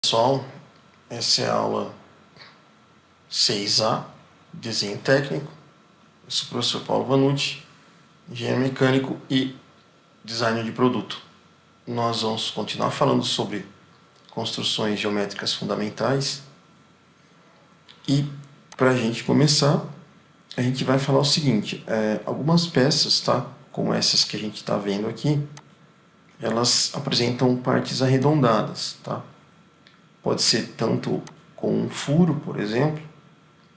Pessoal, essa é a aula 6A, Desenho Técnico. Eu sou o professor Paulo Vanucci, engenheiro mecânico e designer de produto. Nós vamos continuar falando sobre construções geométricas fundamentais. E para a gente começar, a gente vai falar o seguinte, algumas peças, tá? Como essas que a gente está vendo aqui, elas apresentam partes arredondadas, tá? Pode ser tanto com um furo, por exemplo,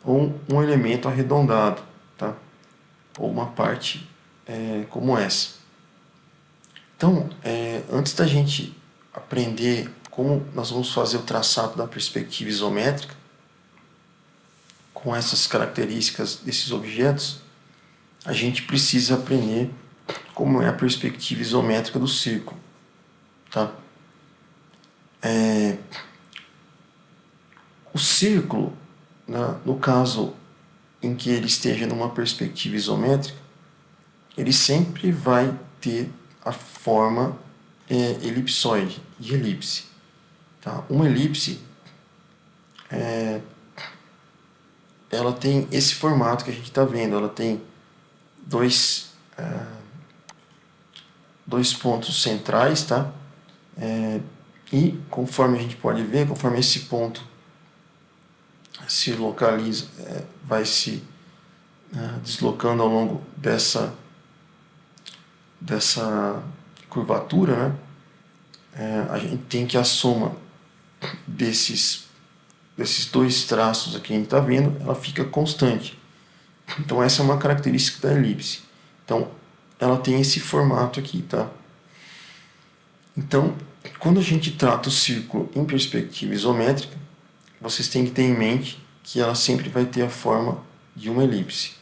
ou um elemento arredondado, tá? Ou uma parte como essa. Então, antes da gente aprender como nós vamos fazer o traçado da perspectiva isométrica, com essas características desses objetos, a gente precisa aprender como é a perspectiva isométrica do círculo, tá? O círculo, né, no caso em que ele esteja numa perspectiva isométrica, ele sempre vai ter a forma elipsoide, de elipse. Tá? Uma elipse, ela tem esse formato que a gente está vendo, ela tem dois pontos centrais, tá? E conforme a gente pode ver, conforme esse ponto se localiza, vai se deslocando ao longo dessa curvatura, né? A gente tem que a soma desses dois traços aqui que a gente está vendo, ela fica constante. Então essa é uma característica da elipse. Então ela tem esse formato aqui, tá? Então, quando a gente trata o círculo em perspectiva isométrica, vocês têm que ter em mente que ela sempre vai ter a forma de uma elipse.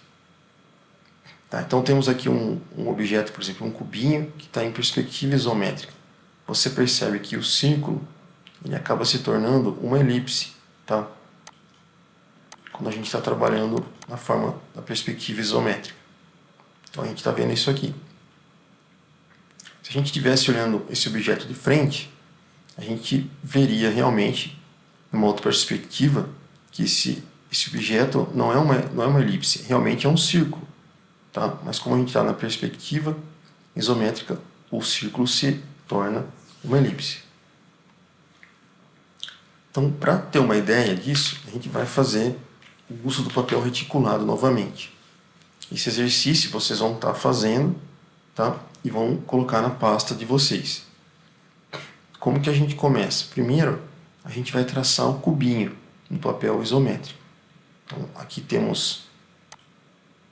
Tá? Então temos aqui um objeto, por exemplo, um cubinho, que está em perspectiva isométrica. Você percebe que o círculo ele acaba se tornando uma elipse, tá? Quando a gente está trabalhando na forma da perspectiva isométrica. Então a gente está vendo isso aqui. Se a gente estivesse olhando esse objeto de frente, a gente veria realmente, numa outra perspectiva, que esse objeto não é uma elipse, realmente é um círculo. Tá? Mas como a gente está na perspectiva isométrica, o círculo se torna uma elipse. Então, para ter uma ideia disso, a gente vai fazer o uso do papel reticulado novamente. Esse exercício vocês vão estar fazendo, tá? E vão colocar na pasta de vocês. Como que a gente começa? Primeiro, a gente vai traçar um cubinho no papel isométrico. Então, aqui temos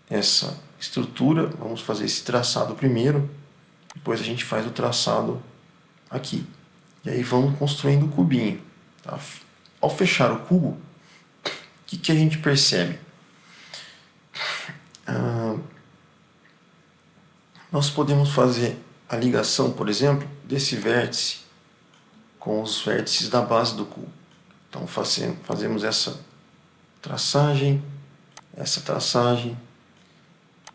essa estrutura, vamos fazer esse traçado primeiro, depois a gente faz o traçado aqui. E aí vamos construindo o cubinho. Tá? Ao fechar o cubo, o que a gente percebe? Nós podemos fazer a ligação, por exemplo, desse vértice com os vértices da base do cubo. Então fazemos essa traçagem,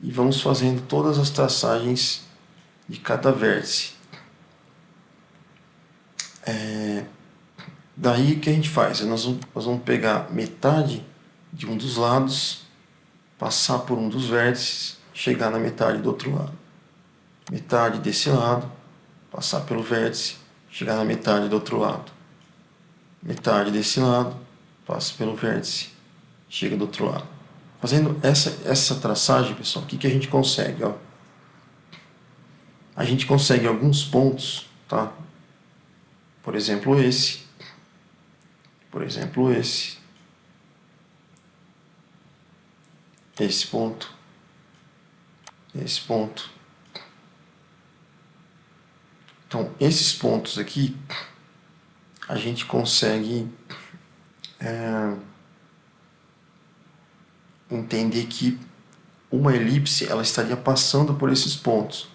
e vamos fazendo todas as traçagens de cada vértice. Daí o que a gente faz? Nós vamos pegar metade de um dos lados, passar por um dos vértices, chegar na metade do outro lado. Metade desse lado, passar pelo vértice, chegar na metade do outro lado. Metade desse lado, passa pelo vértice, chega do outro lado. Fazendo essa traçagem, pessoal, o que a gente consegue? Ó? A gente consegue alguns pontos, tá? Por exemplo, esse. Por exemplo, esse. Esse ponto. Esse ponto. Então, esses pontos aqui, a gente consegue entender que uma elipse ela estaria passando por esses pontos.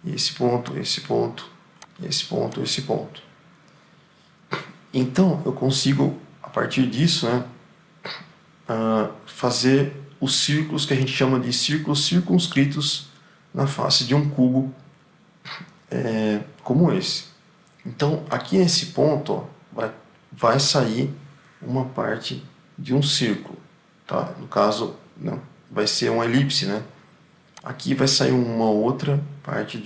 Esse ponto, esse ponto, esse ponto, esse ponto. Então, eu consigo, a partir disso, né, fazer os círculos que a gente chama de círculos circunscritos na face de um cubo como esse. Então, aqui nesse ponto, ó, vai sair uma parte de um círculo, tá? No caso, não, vai ser uma elipse, né? Aqui vai sair uma outra parte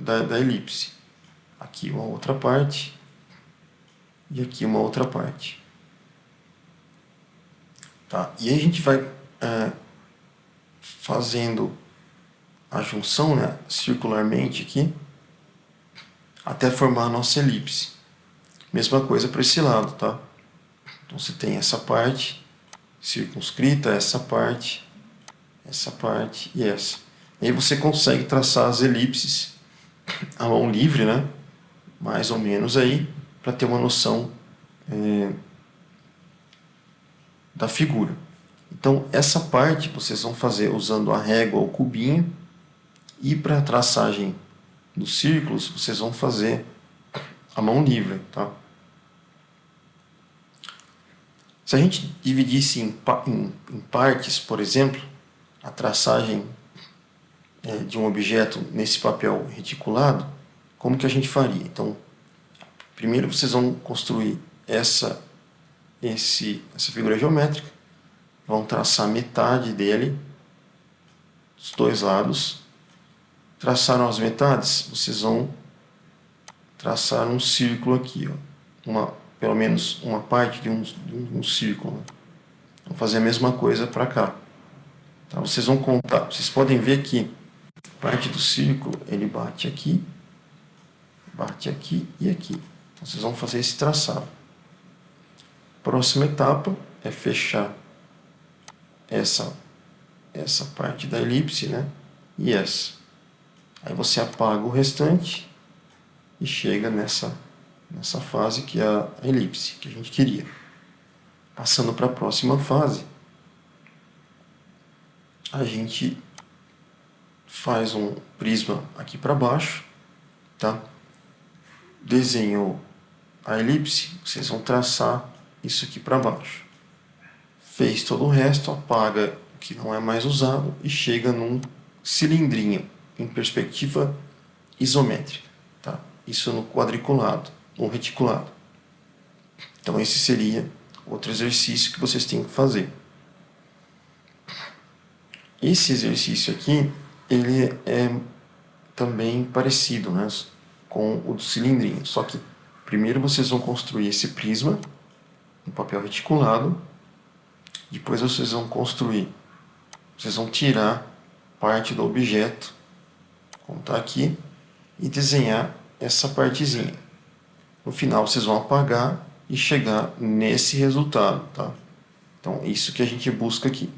da elipse. Aqui uma outra parte e aqui uma outra parte. Tá? E aí a gente vai fazendo a junção, né, circularmente aqui, até formar a nossa elipse. Mesma coisa para esse lado, tá? Então você tem essa parte circunscrita, essa parte e essa. E aí você consegue traçar as elipses à mão livre, né? Mais ou menos aí, para ter uma noção da figura. Então essa parte vocês vão fazer usando a régua ou cubinho, e para a traçagem dos círculos vocês vão fazer a mão livre, tá? Se a gente dividisse em partes, por exemplo, a traçagem de um objeto nesse papel reticulado, como que a gente faria? Então, primeiro vocês vão construir essa figura geométrica, vão traçar metade dele, dos dois lados. Traçaram as metades, vocês vão traçar um círculo aqui, ó, pelo menos uma parte de um círculo. Né? Vão fazer a mesma coisa para cá. Tá? Vocês vão contar, vocês podem ver que parte do círculo ele bate aqui e aqui. Então vocês vão fazer esse traçado. Próxima etapa é fechar essa parte da elipse, né? E essa. Aí você apaga o restante e chega nessa fase que é a elipse que a gente queria. Passando para a próxima fase, a gente faz um prisma aqui para baixo, tá? Desenhou a elipse, vocês vão traçar isso aqui para baixo. Fez todo o resto, apaga o que não é mais usado e chega num cilindrinho em perspectiva isométrica, tá? Isso no quadriculado, no reticulado. Então esse seria outro exercício que vocês têm que fazer. Esse exercício aqui, ele é também parecido, né, com o do cilindrinho, só que primeiro vocês vão construir esse prisma no papel reticulado, depois vocês vão tirar parte do objeto, como está aqui, e desenhar essa partezinha. No final vocês vão apagar e chegar nesse resultado, tá? Então isso que a gente busca aqui,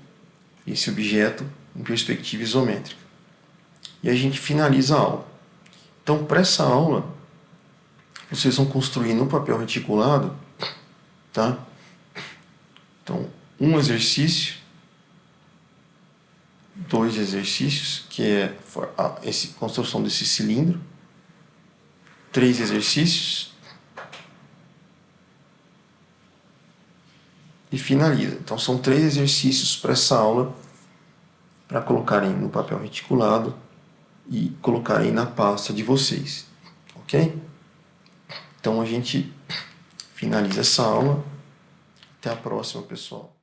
esse objeto em perspectiva isométrica. E a gente finaliza a aula. Então para essa aula, vocês vão construir no papel reticulado, tá? Então, um exercício, 2 exercícios, que é a construção desse cilindro, 3 exercícios, e finaliza. Então, são 3 exercícios para essa aula, para colocarem no papel reticulado e colocarem na pasta de vocês, ok? Então, a gente finaliza essa aula. Até a próxima, pessoal.